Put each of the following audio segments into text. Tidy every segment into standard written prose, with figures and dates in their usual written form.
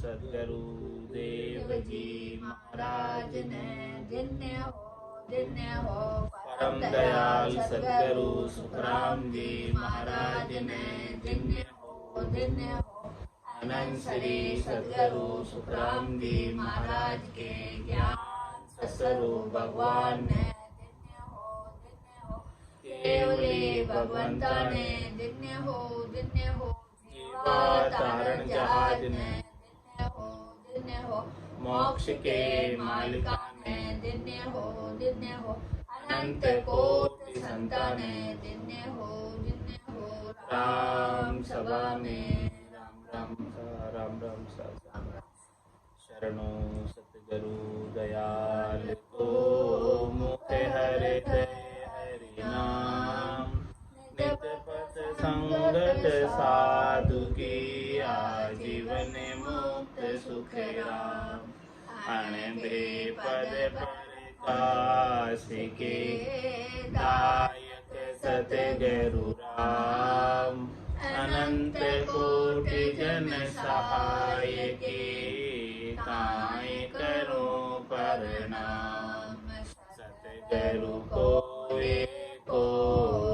सद्गुरु देव जी महाराज ने धन्य हो परम दयाल सद्गुरु सुखराम जी महाराज ने धन्य हो अनंत श्री सद्गुरु सुखराम जी महाराज के ज्ञान स्वरूप भगवान ने धन्य हो केवली भगवंता ने धन्य हो जीवा तारण जहाज ने धन्य हो मोक्ष के मालिका ने धन्य हो अनंत कोटि संता ने धन्य हो राम सभा में राम राम शरणो सतगुरु दयाल को मुख हरे हरि नाम नित पथ संगत साधु की आजीवन मुक्त सुख राम अण बेपद प्रकाश के दायक सतगुरु राम अनंत कोटि जन सहाय के ताय करो प्रणाम सतगुरु को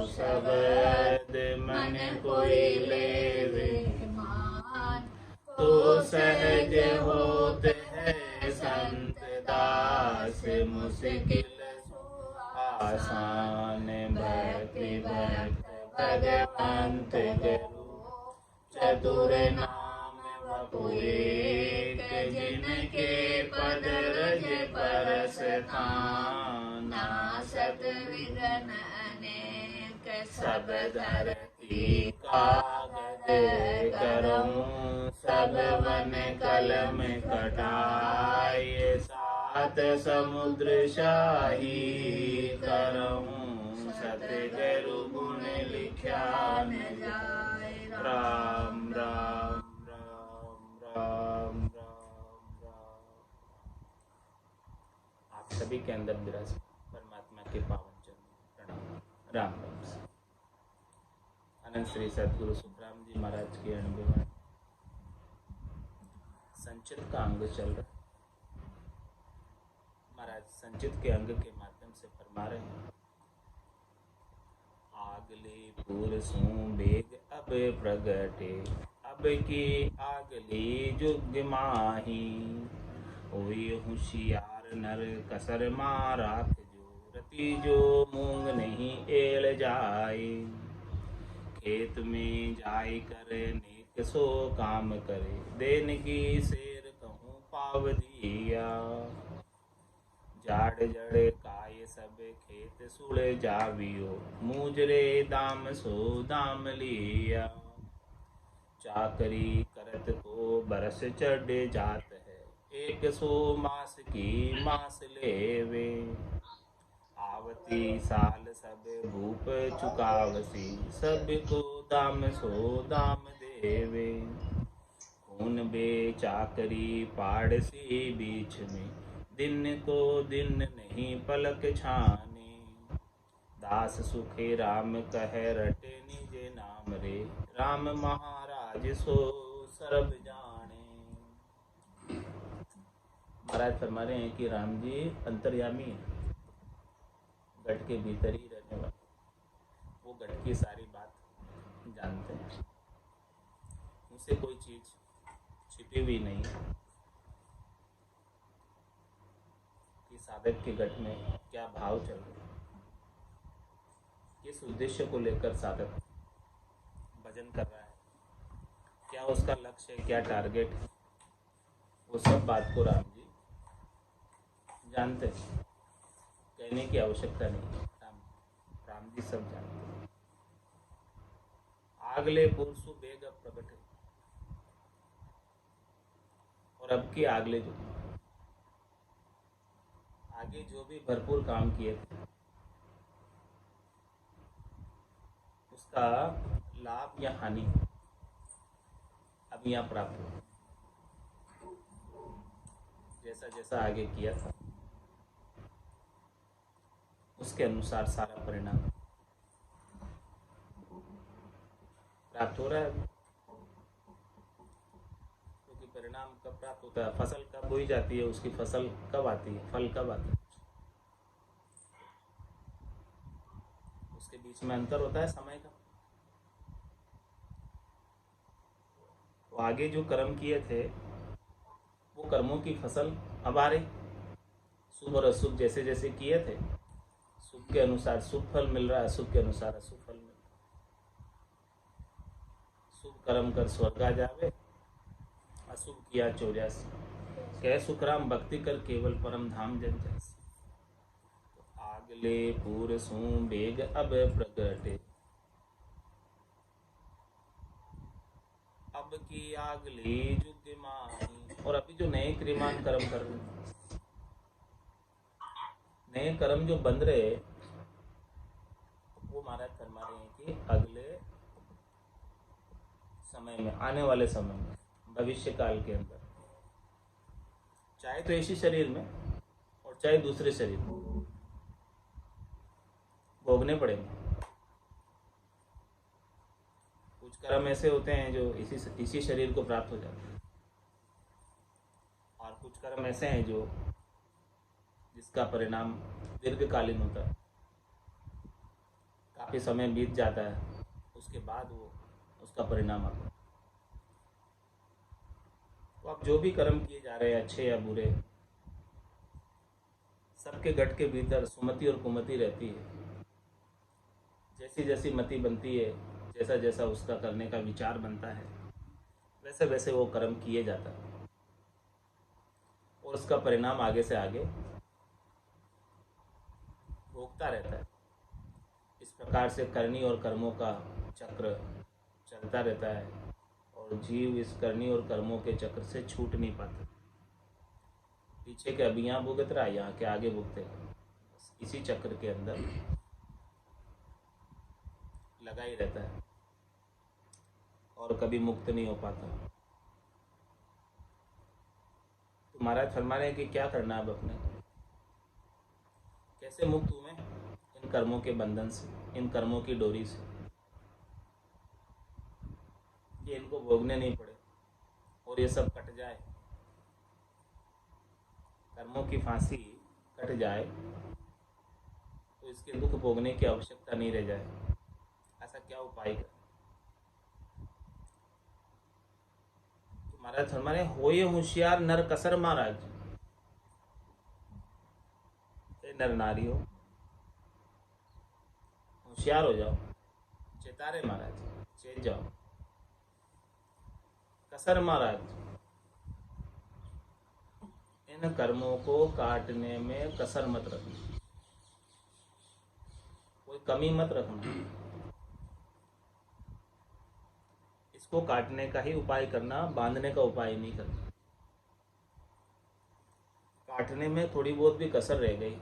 शब्द मन कोई लेवे मान तो सहज होत है संत दास मुश्किल आसान भक्ति भक्त भगवंत गुरु चतुर नाम वपु एक जिनके पद रज परस नासत विघ्न अनेक सब धरती कागद करऊं सब वन कलम कटाए सात समुद्र शाही करऊं सतगुरु गुण लिख्या न जाए राम राम राम राम राम राम। आप सभी के अंदर विराज परमात्मा के पावन चरण प्रणाम राम राम। अनंत श्री सद्गुरु सुखराम जी महाराज के अनुभव संचित का अंग चल रहा। महाराज संचित के अंग के माध्यम से फरमा रहे हैं आगले पुरसों बेग अब प्रगटे अब की आगली जुग माही होई होशियार नर कसर मारात जो रति जो मूंग नहीं एल जाए खेत में जाय करे नेक सो काम करे देन की शेर कहूँ पाव दिया जाड़ जड़ काय सब खेत सुड़ जावियो मुजरे दाम सो दाम लिया चाकरी करत को बरस चढ़ जात है एक सो मास की मास लेवे आवती साल सब भूप चुकावसी सब को दाम सो दाम देवे खून बे चाकरी पाड़सी बीच में दिन को दिन नहीं पलक छाने दास सुखे राम कह रटे निजे नाम रे राम महाराज सो सर्व जाने। महाराज फरमा रहे हैं कि राम जी अंतर्यामी गढ़ के भीतर ही रहने वाले वो गढ़ की सारी बात जानते हैं उनसे कोई चीज छिपी हुई नहीं कि साधक के गढ़ में क्या भाव चल रहा है किस उद्देश्य को लेकर साधक भजन कर रहा है क्या उसका लक्ष्य है क्या टारगेट है वो सब बात को राम जी जानते हैं कहने की आवश्यकता नहीं राम जी सब जानते हैं। आगले पुरसु बेग प्रकट और अब की आगले जो आगे जो भी भरपूर काम किए थे उसका लाभ या हानि अब यहाँ प्राप्त हो जैसा जैसा आगे किया था उसके अनुसार सारा परिणाम प्राप्त हो रहा है क्योंकि परिणाम कब प्राप्त होता है, फसल कब बोई जाती है, उसकी फसल कब आती है, फल कब आता है, उसके बीच में अंतर होता है समय का। तो आगे जो कर्म किए थे वो कर्मों की फसल अब आ रही, शुभ और अशुभ जैसे जैसे किए थे, शुभ के अनुसार शुभ फल मिल रहा है, अशुभ के अनुसार अशुभ फल मिल रहा है। शुभ कर्म कर स्वर्ग आ जावे, अशुभ किया चौरासी, कह सुखराम भक्ति कर केवल परम धाम जन जैसे। तो आगले पूर सू बेग अब प्रगटे, अब की आगली युग माही। और अभी जो नए क्रियमान कर्म कर रहे, नए कर्म जो बन रहे, वो महाराज फरमा रहे हैं कि अगले समय में, आने वाले समय में, भविष्य काल के अंदर, चाहे तो इसी शरीर में और चाहे दूसरे शरीर में, भोगने पड़ेंगे। कुछ कर्म ऐसे होते हैं जो इसी शरीर को प्राप्त हो जाते हैं, और कुछ कर्म ऐसे हैं जो जिसका परिणाम दीर्घकालीन होता है, काफ़ी समय बीत जाता है, उसके बाद वो उसका परिणाम आता है। तो अब जो भी कर्म किए जा रहे हैं, अच्छे या बुरे, सबके गट के भीतर सुमति और कुमति रहती है। जैसी जैसी मति बनती है, जैसा जैसा उसका करने का विचार बनता है, वैसे वैसे वो कर्म किए जाता है, और उसका परिणाम आगे से आगे भोगता रहता है। इस प्रकार से करनी और कर्मों का चक्र चलता रहता है, और जीव इस करनी और कर्मों के चक्र से छूट नहीं पाता। पीछे के अभी यहाँ भुगत रहा है, यहाँ के आगे भुगते, इसी चक्र के अंदर लगा ही रहता है और कभी मुक्त नहीं हो पाता। तो महाराज फरमा रहे हैं कि क्या करना है अब अपने, कैसे मुक्त हूँ मैं इन कर्मों के बंधन से, इन कर्मों की डोरी से, कि इनको भोगने नहीं पड़े और ये सब कट जाए, कर्मों की फांसी कट जाए, तो इसके दुख भोगने की आवश्यकता नहीं रह जाए। ऐसा क्या उपाय करें? तो महाराज फरमा रहे, होए होशियार नर कसर महाराज, नर नारी हो, होशियार हो जाओ, चेतारे महाराज, चेत जाओ। कसर महाराज, इन कर्मों को काटने में कसर मत रखना, कोई कमी मत रखना, इसको काटने का ही उपाय करना, बांधने का उपाय नहीं करना। काटने में थोड़ी बहुत भी कसर रह गई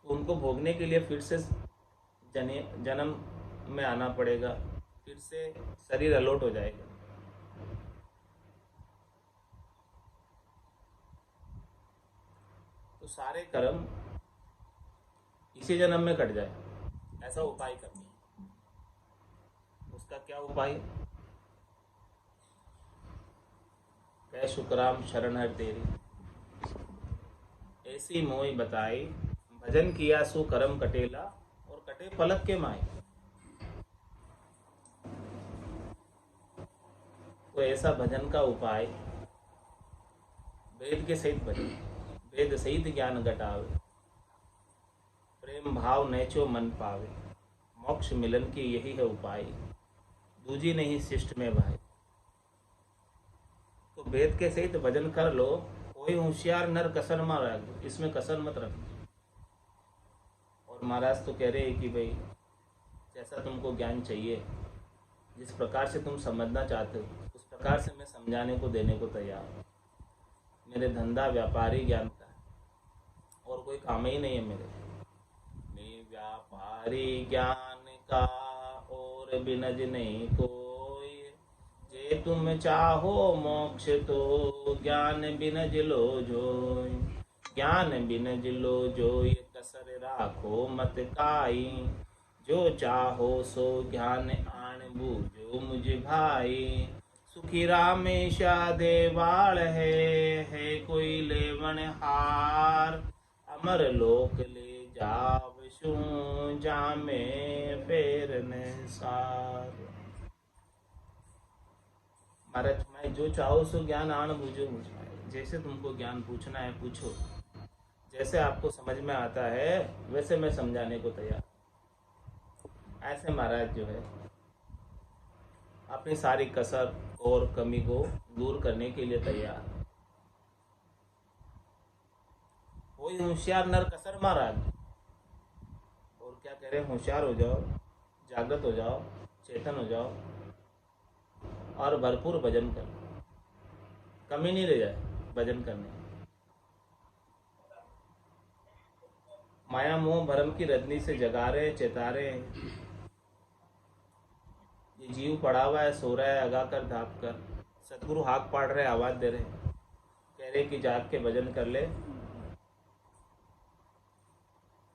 तो उनको भोगने के लिए फिर से जन्म में आना पड़ेगा, फिर से शरीर अलौट हो जाएगा। तो सारे कर्म इसी जन्म में कट जाए, ऐसा उपाय करना। उसका क्या उपाय? कह शुक्राम शरण हर तेरी, ऐसी मोई बताई, भजन किया सु कर्म कटेला, और कटे पलक के माए। तो ऐसा भजन का उपाय, वेद के सहित भजन, वेद सहित ज्ञान घटावे, प्रेम भाव नैचो मन पावे, मोक्ष मिलन की यही है उपाय, दूजी नहीं शिष्ट में भाई। तो वेद के सहित भजन कर लो, कोई होशियार नर कसर महाराज, इसमें कसर मत रखना। और महाराज तो कह रहे हैं कि भाई जैसा तुमको ज्ञान चाहिए, जिस प्रकार से तुम समझना चाहते हो, उस प्रकार से मैं समझाने को देने को तैयार हूँ। मेरे धंधा व्यापारी ज्ञान का है और कोई काम ही नहीं है मेरे। मैं व्यापारी ज्ञान का और बिनज नहीं कोई, जे तुम चाहो मोक्ष तो ज्ञान बिनज लो जोय, ज्ञान बिनज लो जोय, कसर राखो मत काई, जो चाहो सो ज्ञान बूझो मुझ भाई। सुखी रामेशा देवाल है कोई लेवन हार। अमर लोक ले जाव शू जामे फेर सार। महाराज मैं जो चाहो सो ज्ञान आन बूझो मुझ भाई। जैसे तुमको ज्ञान पूछना है पूछो, जैसे आपको समझ में आता है वैसे मैं समझाने को तैयार। ऐसे महाराज जो है अपनी सारी कसर और कमी को दूर करने के लिए तैयार। वही होशियार नर कसर महाराज। और क्या कह रहे हैं, होशियार हो जाओ, जागृत हो जाओ, चेतन हो जाओ और भरपूर भजन करो। कमी नहीं रह जाए भजन करने। माया मोह भरम की रजनी से जगा रहे चेता रहे। ये जीव पड़ा हुआ है, सो रहा है अगा कर धाप कर। सतगुरु हाक पाड़ रहे, आवाज दे रहे, कह रहे कि जाग के भजन कर ले,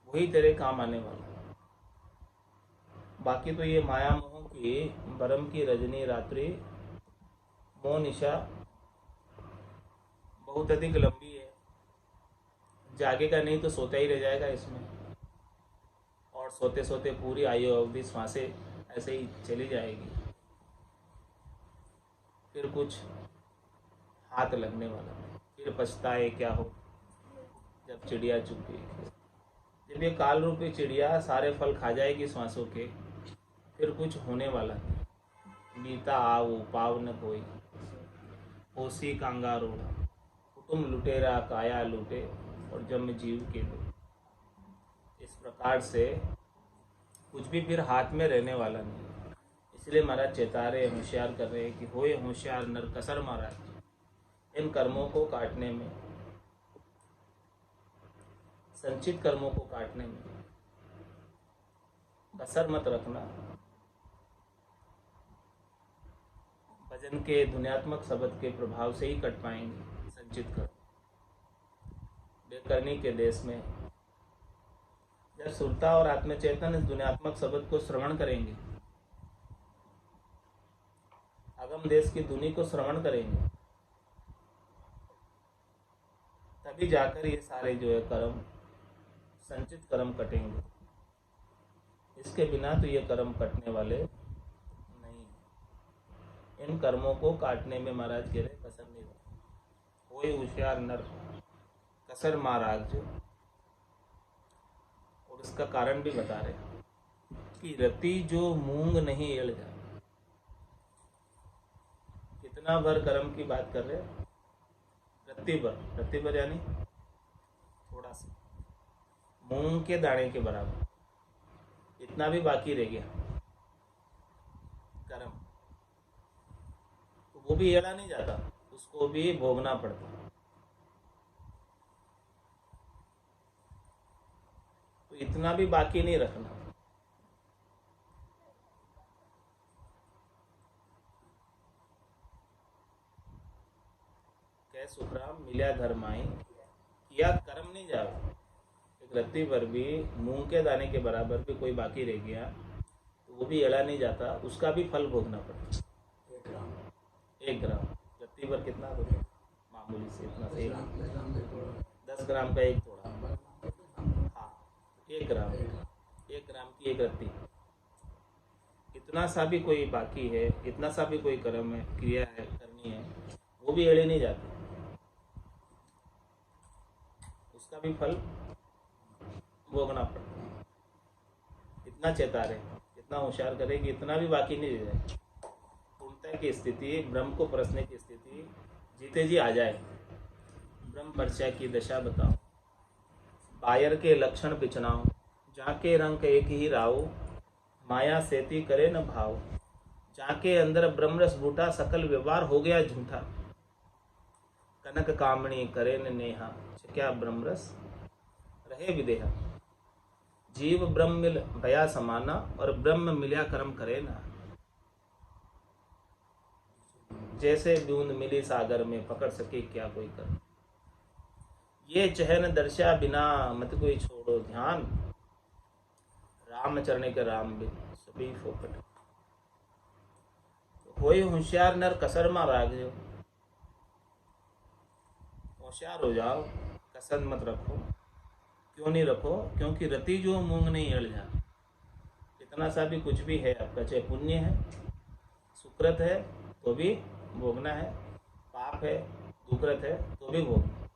वही तेरे काम आने वाला। बाकी तो ये माया मोह की भरम की रजनी रात्रि मोह निशा बहुत अधिक लंबी है। जागेगा नहीं तो सोता ही रह जाएगा इसमें, और सोते सोते पूरी आयु अवधि श्वासें ऐसे ही चली जाएगी। फिर कुछ हाथ लगने वाला नहीं, फिर पछताए क्या हो जब चिड़िया चुग गई। जब ये काल रूपी चिड़िया सारे फल खा जाएगी श्वासों के, फिर कुछ होने वाला नहीं। बीता आओ पाव न कोई, होसी कांगारोड़ा, कुटुम लुटेरा काया लूटे और जम जीव के दो। इस प्रकार से कुछ भी फिर हाथ में रहने वाला नहीं। इसलिए महाराज चेता रहे, होशियार कर रहे हैं कि होए होशियार नर कसर महाराज। इन कर्मों को काटने में, संचित कर्मों को काटने में कसर मत रखना। भजन के ध्वन्यात्मक शब्द के प्रभाव से ही कट पाएंगे संचित कर्म। बेकरनी के देश में जब सुरता और आत्मचेतन इस ध्वन्यात्मक शब्द को श्रवण करेंगे, अगम देश की धुनी को श्रवण करेंगे, तभी जाकर ये सारे जो है कर्म, संचित कर्म कटेंगे। इसके बिना तो ये कर्म कटने वाले नहीं। इन कर्मों को काटने में महाराज कह रहे कसर नहीं रहे। कोई होशियार नर कसर महाराज। और इसका कारण भी बता रहे कि रति जो मूंग नहीं एड़ जाए। कितना भर कर्म की बात कर रहे हैं, रत्ती भर। रत्ती भर यानी थोड़ा सा, मूंग के दाने के बराबर। इतना भी बाकी रह गया कर्म, तो वो भी एड़ा नहीं जाता, उसको भी भोगना पड़ता। तो इतना भी बाकी नहीं रखना। कह सुखराम मिल्या धर्माई, किया कर्म नहीं जावे। एक रत्ती भर भी मूंग के दाने के बराबर भी कोई बाकी रह गया तो वो भी एड़ा नहीं जाता, उसका भी फल भोगना पड़ता। 1 ग्राम रत्ती भर कितना होता है, मामूली से इतना से 10 ग्राम का एक थोड़ा। हाँ 1 ग्राम, 1 ग्राम की एक रत्ती। इतना सा भी कोई बाकी है, इतना सा भी कोई कर्म है, क्रिया है करनी है, वो भी एड़े नहीं जाते, उसका भी फल भोगना पड़ता। इतना चेता रहे, इतना होशियार करे कि इतना भी बाकी नहीं रह जाए। पूर्णता की स्थिति, ब्रह्म को परसने की स्थिति जीते जी आ जाए। ब्रह्म परिचय की दशा बताओ, बायर के लक्षण पिछनाओ, जाके रंग एक ही राव, माया सेती करे न भाव। जाके अंदर ब्रह्मरस बूटा, सकल व्यवहार हो गया झूठा। कनक कामणी करे न नेहा, क्या ब्रह्मरस रहे विदेहा। जीव ब्रह्म मिल भया समाना, और ब्रह्म मिल्या कर्म करे ना। जैसे बूंद मिली सागर में, पकड़ सके क्या कोई कर। ये चहन दर्शा बिना, मत कोई छोड़ो ध्यान। राम चरण के राम बिन सभी फोकट। कोई होशियार नर कसर में राखजो। होशियार हो जाओ, कसर मत रखो। क्यों नहीं रखो? क्योंकि रति जो मूंग नहीं अड़ जा। कितना सा भी कुछ भी है आपका, चाहे पुण्य है, सुकृत है तो भी भोगना है, पाप है, दुकृत है तो भी भोगना।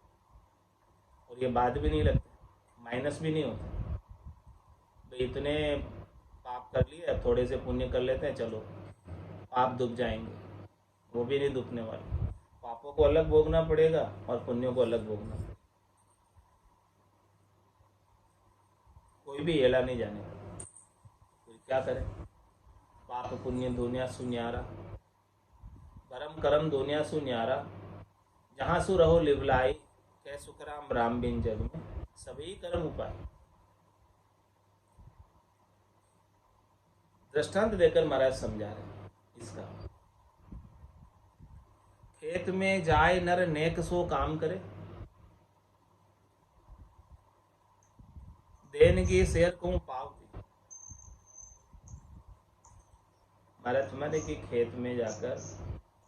और ये बात भी नहीं लगती, माइनस भी नहीं होता। भाई इतने पाप कर लिए, अब थोड़े से पुण्य कर लेते हैं, चलो पाप दुब जाएंगे, वो भी नहीं दुबने वाले। पापों को अलग भोगना पड़ेगा और पुण्यों को अलग भोगना पड़ेगा। कोई भी एला नहीं जाने का। कोई क्या करे? पाप पुण्य दुनिया सुन्यारा, परम करम दुनिया सुन्यारा। जहाँ सु रहो लिवलाई, कै सुखराम राम बिन जग में, सभी कर्म उपाय। दृष्टांत देकर महाराज समझा रहे इसका। खेत में जाए नर नेक सो काम करे, देनगी शेर को पाव दी। महाराज समझे कि खेत में जाकर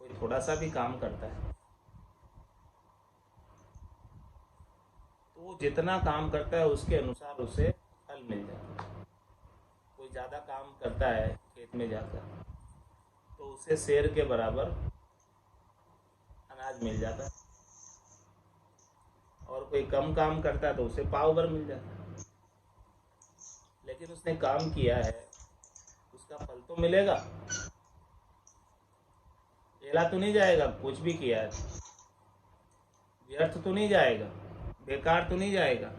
कोई थोड़ा सा भी काम करता है तो जितना काम करता है उसके अनुसार उसे फल मिल जाता है। कोई ज़्यादा काम करता है खेत में जाकर तो उसे शेर के बराबर अनाज मिल जाता है, और कोई कम काम करता है तो उसे पाव भर मिल जाता है। लेकिन उसने काम किया है, उसका फल तो मिलेगा, एला तो नहीं जाएगा। कुछ भी किया है व्यर्थ तो नहीं जाएगा, बेकार तो नहीं जाएगा।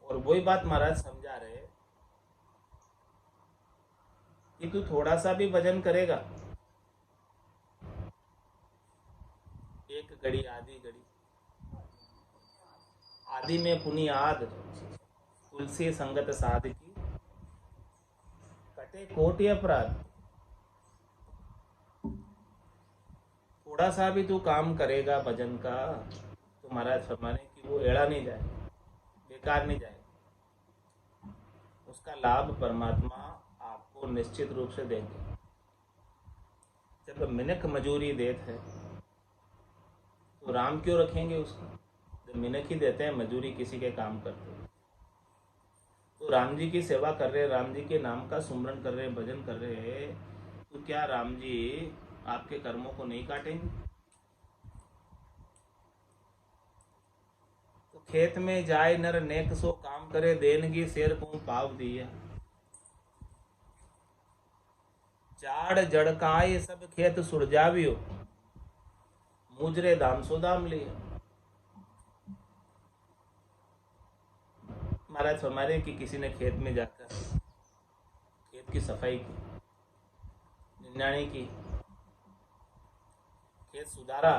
और वही बात महाराज समझा रहे कि तू थोड़ा सा भी भजन करेगा, एक घड़ी आधी घड़ी, आदि में पुनियाद तुलसी संगत साध की, कटे कोटि अपराध। थोड़ा सा भी तू काम करेगा भजन का तो महाराज फरमाने कि वो एड़ा नहीं जाए, बेकार नहीं जाए। उसका लाभ परमात्मा आपको निश्चित रूप से देंगे। जब मिनक मजूरी देते हैं तो राम क्यों रखेंगे उसको? जब मिनक ही देते हैं, मजूरी किसी के काम करते हैं, तो राम जी की सेवा कर रहे, राम जी के नाम का सुमरन कर रहे, भजन कर रहे, तो क्या राम जी आपके कर्मों को नहीं काटेंगे? तो खेत में जाए नर नेक सो काम करे, देनगी शेर को पाव दिया। जाड़ जड़काए सब खेत सुरजावियो, मुजरे दाम सो दाम लिया। महाराज फरमारे कि किसी ने खेत में जाकर खेत की सफाई की, निन्याणी की, खेत सुधारा,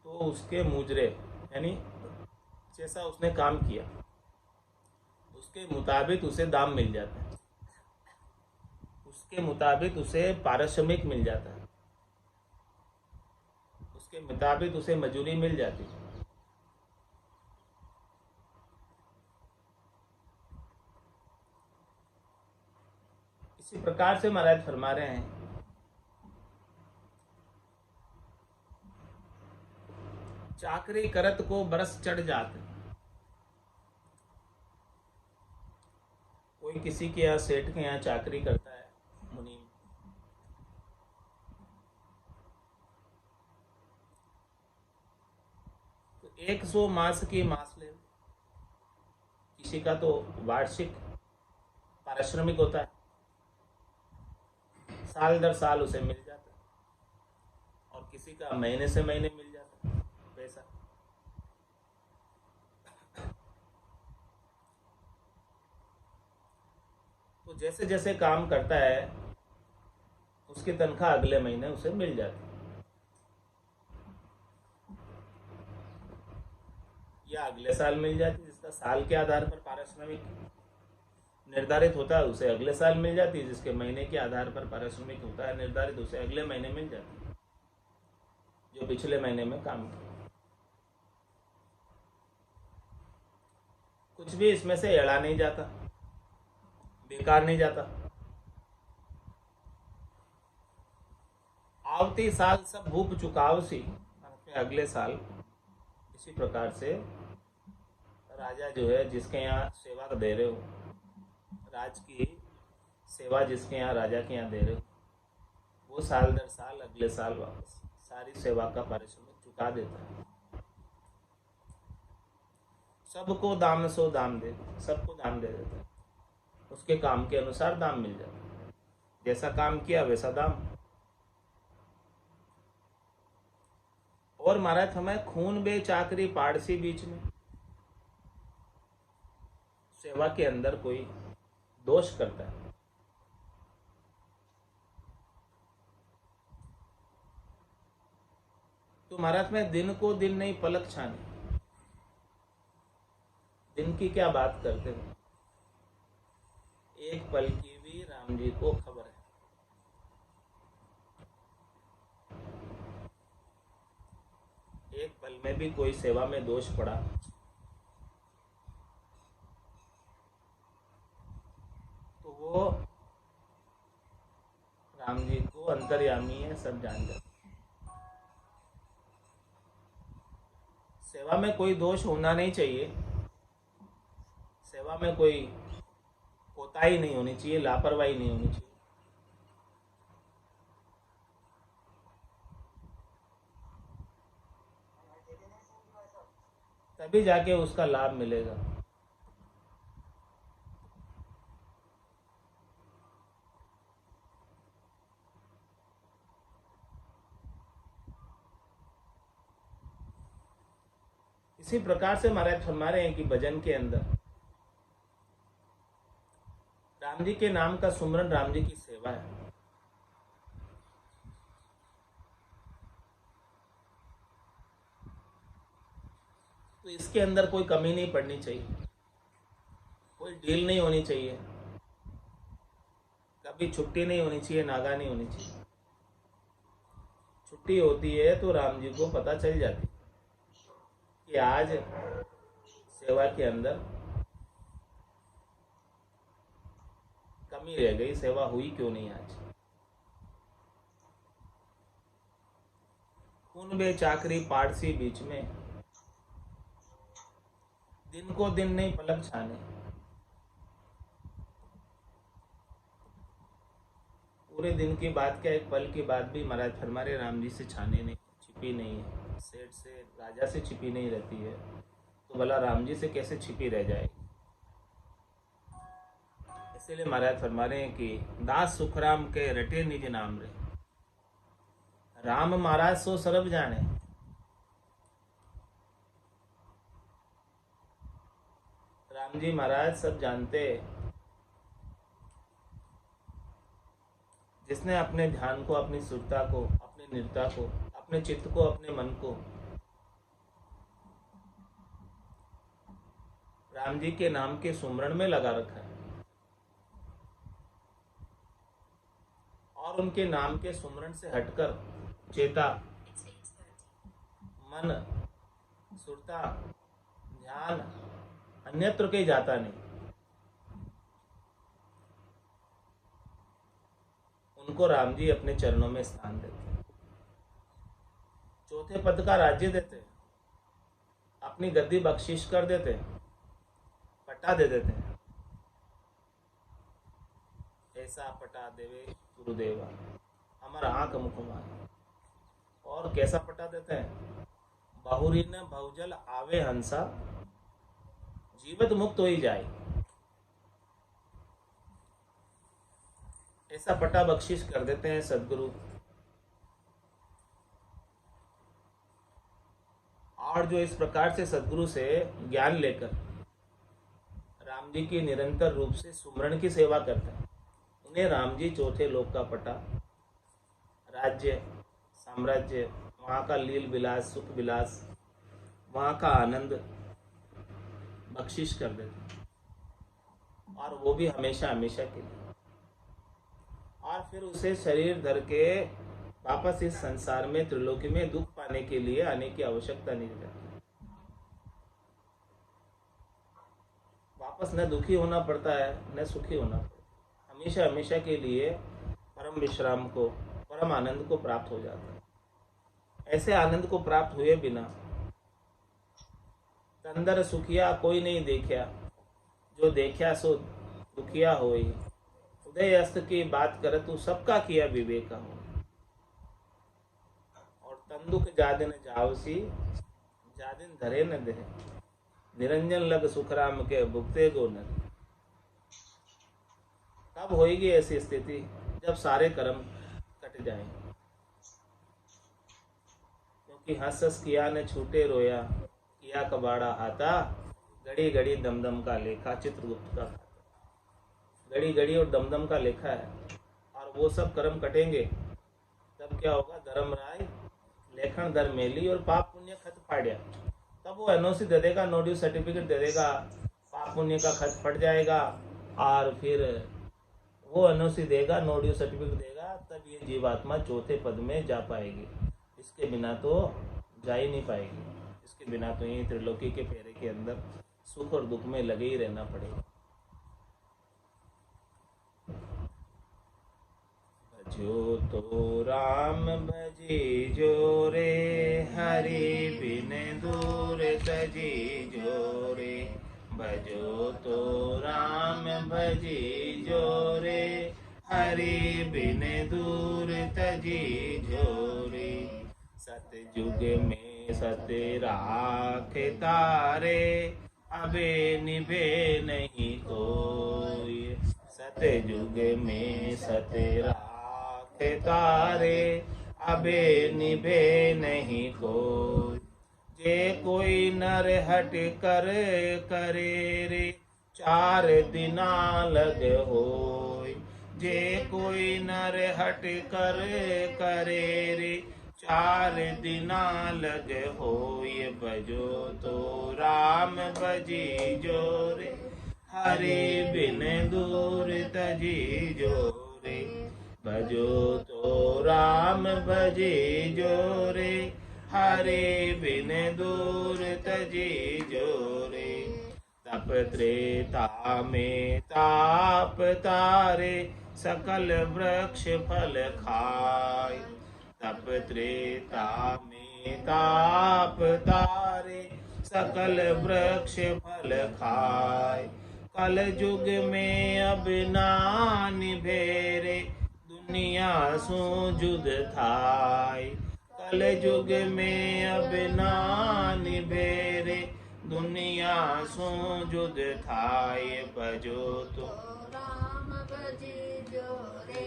तो उसके मुजरे यानी जैसा उसने काम किया उसके मुताबिक उसे दाम मिल जाता है, उसके मुताबिक उसे पारिश्रमिक मिल जाता है, उसके मुताबिक उसे मजूरी मिल जाती है। इसी प्रकार से महाराज फरमा रहे हैं चाकरी करत को बरस चढ़ जात। कोई किसी के यहाँ सेठ के यहाँ चाकरी करता है, मुनीम, तो 100 मास की मास ले। किसी का तो वार्षिक पारिश्रमिक होता है, साल दर साल उसे मिल जाता है, और किसी का महीने से महीने मिल जाता है पैसा। तो जैसे जैसे काम करता है उसकी तनख्वाह अगले महीने उसे मिल जाती है, या अगले साल मिल जाती है। जिसका साल के आधार पर पारिश्रमिक निर्धारित होता है उसे अगले साल मिल जाती है, जिसके महीने के आधार पर पारिश्रमिक होता है निर्धारित उसे अगले महीने मिल जाती है, जो पिछले महीने में काम किया। कुछ भी इसमें से एड़ा नहीं जाता, बेकार नहीं जाता। आवती साल सब भूप चुकाव सी, अगले साल इसी प्रकार से राजा जो है जिसके यहाँ सेवा दे रहे हो, राज की सेवा जिसके यहाँ राजा के यहाँ दे रहे हो, वो साल दर साल अगले साल वापस सारी सेवा का पारिश्रमिक चुका देता है। सबको दाम सो दाम दे, सबको दाम दे देता है, उसके काम के अनुसार दाम मिल जाता है, जैसा काम किया वैसा दाम। और महाराज हमें खून बे चाकरी पाड़सी बीच में, सेवा के अंदर कोई दोष करता है तो महाराज में दिन को दिन नहीं पलक छाने, दिन की क्या बात करते हो, एक पल की भी राम जी को खबर है। एक पल में भी कोई सेवा में दोष पड़ा तो वो राम जी को अंतर्यामी है, सब जान जाते। सेवा में कोई दोष होना नहीं चाहिए, सेवा में कोई कोताही नहीं होनी चाहिए, लापरवाही नहीं होनी चाहिए। तभी जाके उसका लाभ मिलेगा। इसी प्रकार से महाराज हमारे हैं कि भजन के अंदर राम जी के नाम का सुमरन राम जी की सेवा है। तो इसके अंदर कोई कमी नहीं पड़नी चाहिए, कोई ढील नहीं होनी चाहिए, कभी छुट्टी नहीं होनी चाहिए, नागा नहीं होनी चाहिए। छुट्टी होती है तो राम जी को पता चल जाती कि आज सेवा के अंदर कमी रह गई, सेवा हुई क्यों नहीं आज। खून बे चाकरी पारसी बीच में, दिन को दिन नहीं पलक छाने। पूरे दिन की बात क्या, एक पल की बात भी महाराज हमारे राम जी से छाने नहीं, छिपी नहीं है। सेठ से राजा से छिपी नहीं रहती है तो भला राम जी से कैसे छिपी रह जाएगी। इसीलिए महाराज फरमा रहे हैं कि दास सुखराम के रटे निज नाम रे, राम महाराज सो सरब जाने। राम जी महाराज सब जानते, जिसने अपने ध्यान को, अपनी सुरता को, अपनी निर्ता को, अपने चित्त को, अपने मन को राम जी के नाम के सुमरण में लगा रखा है और उनके नाम के सुमरण से हटकर चेता, मन, सुरता, ध्यान अन्यत्र कहीं जाता नहीं, उनको राम जी अपने चरणों में स्थान देते हैं। चौथे पद का राज्य देते हैं, अपनी गद्दी बख्शिश कर देते हैं, पटा दे देते हैं। ऐसा पटा देवे गुरुदेवा हमारा आंख मुखमान। और कैसा पटा देते हैं, बहुरी न बहुजल आवे हंसा, जीवित मुक्त हो ही जाए। ऐसा पटा बख्शिश कर देते हैं सदगुरु। और जो इस प्रकार से सदगुरु से ज्ञान लेकर राम जी की निरंतर रूप से सुमरण की सेवा करते हैं, उन्हें राम जी चौथे लोक का पटा, राज्य, साम्राज्य, वहाँ का लील विलास, सुख विलास, वहाँ का आनंद बख्शिश कर देते हैं, और वो भी हमेशा हमेशा के लिए। और फिर उसे शरीर धर के वापस इस संसार में, त्रिलोकी में दुख पाने के लिए आने की आवश्यकता नहीं रहती। वापस न दुखी होना पड़ता है न सुखी होना पड़ता है। हमेशा हमेशा के लिए परम विश्राम को, परम आनंद को प्राप्त हो जाता है। ऐसे आनंद को प्राप्त हुए बिना तंदर सुखिया कोई नहीं देखा, जो देखा सो दुखिया होई। उदय अस्त की बात कर तू सबका किया विवेका हो। और तंदुक जादिन जावसी, जादिन धरे न दे, निरंजन लग सुखराम के भुगते गो न। कब होएगी ऐसी स्थिति? जब सारे कर्म कट जाएं। क्योंकि हंस हंस किया ने छूटे रोया, किया कबाड़ा हाथा, घड़ी घड़ी दमदम का लेखा। चित्रगुप्त का घड़ी घड़ी और दमदम का लेखा है। और वो सब कर्म कटेंगे तब क्या होगा? धर्म राय लेखन धर्म मेली और पाप पुण्य खत फाड़िया। तब वो एनओसी दे देगा, नो ड्यू सर्टिफिकेट दे देगा, पाप पुण्य का खत फट जाएगा और फिर वो एनओसी देगा, नो ड्यू सर्टिफिकेट देगा, तब ये जीवात्मा चौथे पद में जा पाएगी। इसके बिना तो जा ही नहीं पाएगी। इसके बिना तो यही त्रिलोकी के फेरे के अंदर सुख और दुख में लगे ही रहना पड़ेगा। भजो तो राम भजी जो रे, हरि बिन दूर तजी जो रे। भजो तो राम भजी जो रे, हरि बिन दूर तजी जो रे। सतयुग में सत्य राखे तारे, अबे निभे नहीं कोई। सतयुग में सत्य राखे तारे, अबे निभे नहीं कोई। जे कोई नर हट कर करे रे, 4 दिना लग होय। जे कोई नर हट कर करे रे, 4 दिना लग होय। भजो तो राम भजी जो रे, हरि बिन दूर तजी जो रे। भजो तो राम भजी जो रे, हरि बिन दूर तजी जो रे। तप त्रेता में ताप तारे, सकल वृक्ष फल खाय। तप त्रेता में ताप तारे, सकल वृक्ष फल खाय। कल युग में अब ना निभेरे, दुनिया सो जुद थाय। कल युग में अब ना निभेरे, दुनिया सो जुद थाय। भजो तो राम भजी जो रे,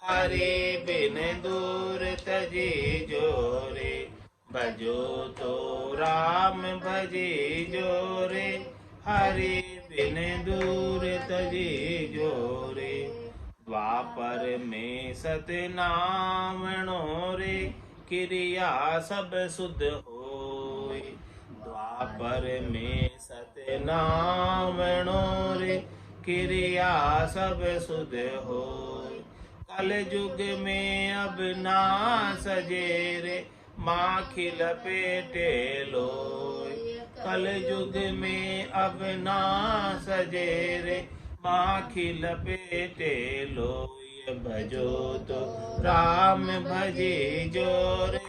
हरि बिन दूर तजी जो रे। भजो तो राम भजी जो रे, हरि बिन दूर तजी जो रे। द्वापर में सतनामणो रे, क्रिया सब शुद्ध होय। द्वापर में सतनामणो रे, क्रिया सब शुद्ध होय। कल युग में अब ना सजे रे, माखी लपेटे लोय। कल युग में अब ना सजे रे, माखी लपेटे लोय। भजो तो राम भजी जो रे,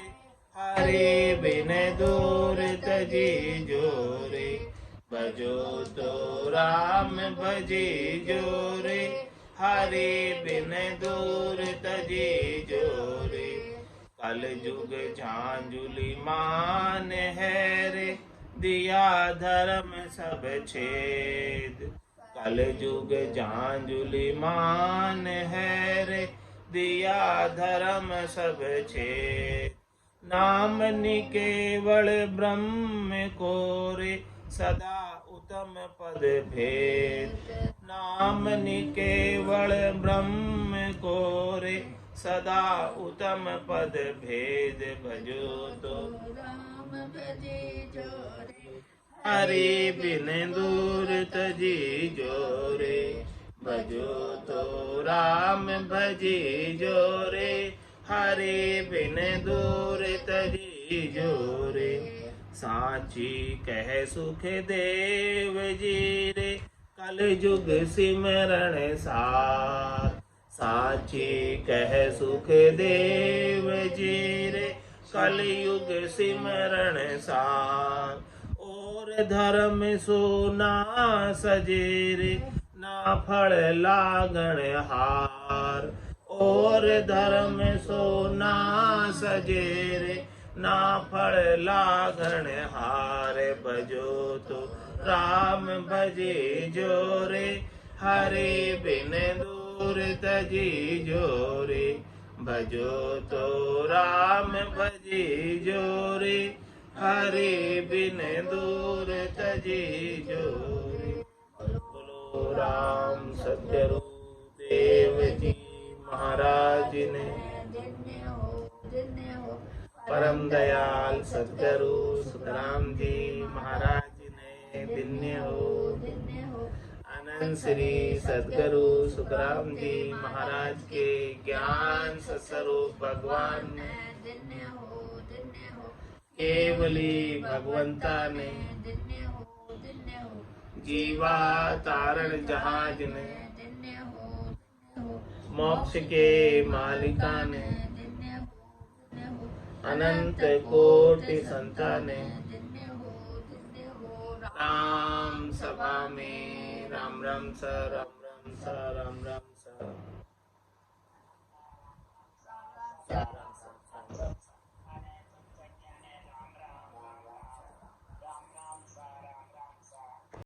हरि बिन दूर तजी जो रे। भजो तो राम भजी जो रे, हरि बिन दूर तजी जो रे। कल युग झांझुली मान है रे, दिया धर्म सब छेद। कल युग झांझुली मान है रे, दिया धर्म सब छेद। नाम निकेवल ब्रह्म को रे, सदा उत्तम पद भेद। नाम निकेवल ब्रह्म को रे, सदा उत्तम पद भेद। भजो तो राम भजी जो रे, हरि बिन दूर तजी जो रे। भजो तो राम भजी जो रे, हरि बिन दूर तजी जो रे। साची कह सुख देव जी रे, कल युग सिमरण सार, साची कह सुख देव जी रे, कल युग सिमरण सार। और धर्म सोना सजे रे, ना फल लागण हार। और धर्म सोना सजे रे, ना फल लागण हार। भजो तो राम भजे जोरे, हरे बिन दूर तजी जोरे। भजो तो राम भजे जोरे, हरे बिन दूर तजी जोरे। बोलो राम सतगुरु देव जी महाराज ने, परम दयाल सतगुरु सुखराम जी महाराज ने, धन्य हो। आनंद श्री सतगुरु सुखराम जी महाराज के ज्ञान स्वरूप भगवान ने, केवली भगवंता ने, जीवा तारण जहाज ने, मोक्ष के मालिका ने, अनंत कोटि संताने। राम सभा में राम राम सा, राम राम सा, राम राम सा।